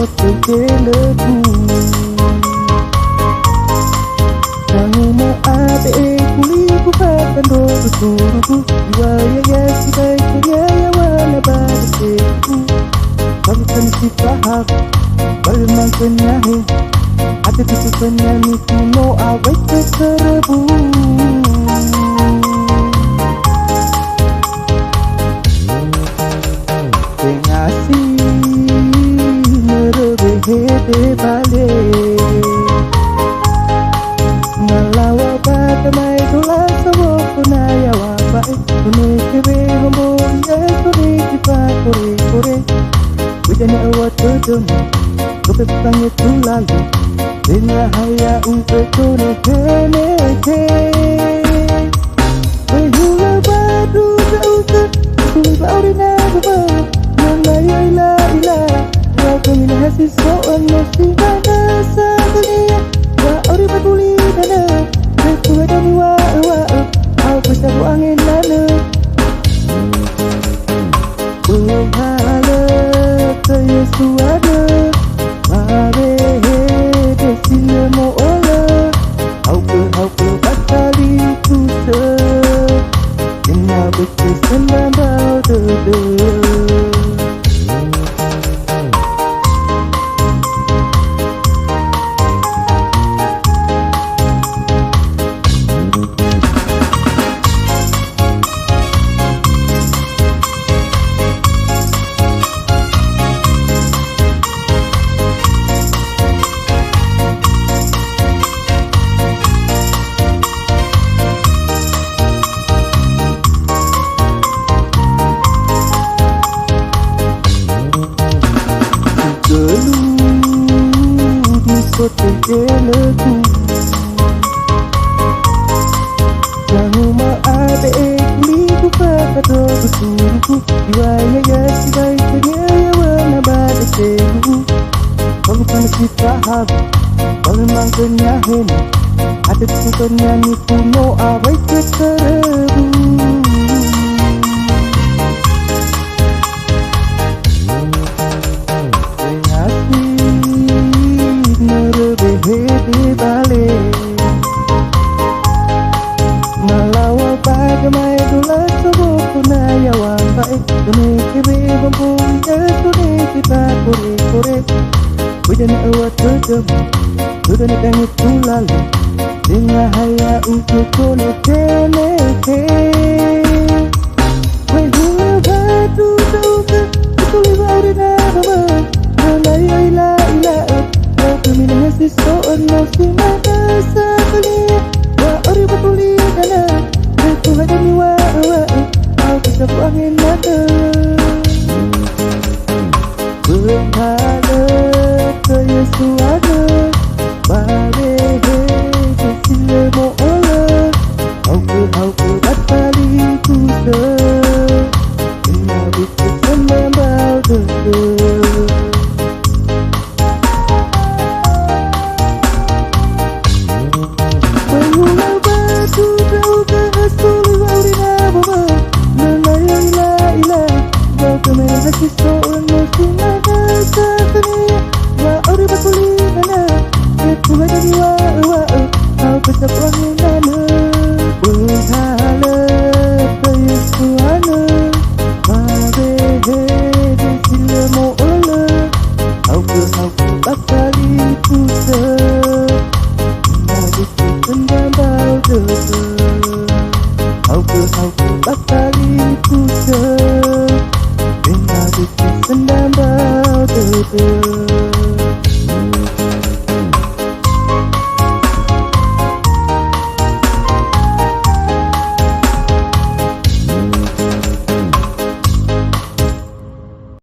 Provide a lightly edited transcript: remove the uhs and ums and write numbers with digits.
Sigölu Sanguma ate kuliku patando turuku Iwaya ya sibai kunyaya wana badaseku Barukan si pahak Balmang kenyahe Ada tutu kenyami kuno awet keterebu Tengasi Hede balik Nalawa pada mai tulah semua punaya wabai Kuni kebe hombori kuni kipat kore Wajahnya awat kedemu Kopek tangnya tulalu Dengan haya upe kone keneke Wehula badu zauke Kuli bauri na baba Nalaya ila Kami dah hasil soal mesti ada sebenarnya Wa ori peduli dana Aku ada ni wa Aku sabu angin lana Berhala Yesu ada Mare Desile mo'ala Hauke Batali kusa Kena betul senang bau dede Sigölu Sanguma ate kuliku patado turuku Iwaya ya sibai kunyaya wana badaseku Barukan si pahak Balmang kenyahe Ada tutu kenyami kuno awet keterebu Hede balik Nalawa bagamai tulah semua punaya wabai Kuni kebe hombori kuni kipat kore Wajahnya awat kedemu Wajahnya kami tulalu Dengan haya uke kone keneke Wehula badu zauke Kuli bauri na baba Nalaya ila Kami dah hasil soal mesti ada sebenarnya Wa ori peduli dana Aku ada ni wa Aku sabu angin lana Berhala Yesu ada Mare Desile mo'ala Hauke Batali kusa Kena betul senang bau dede Kasih soal mesti ada sebenarnya Wa ori peduli dana Aku ada ni wa Aku sabu angin lana Berhala Yesu ada Mare Desile mo'ala Hauke Batali kusa Kena betul senang bau dede Hauke Batali kusa Senang bau dede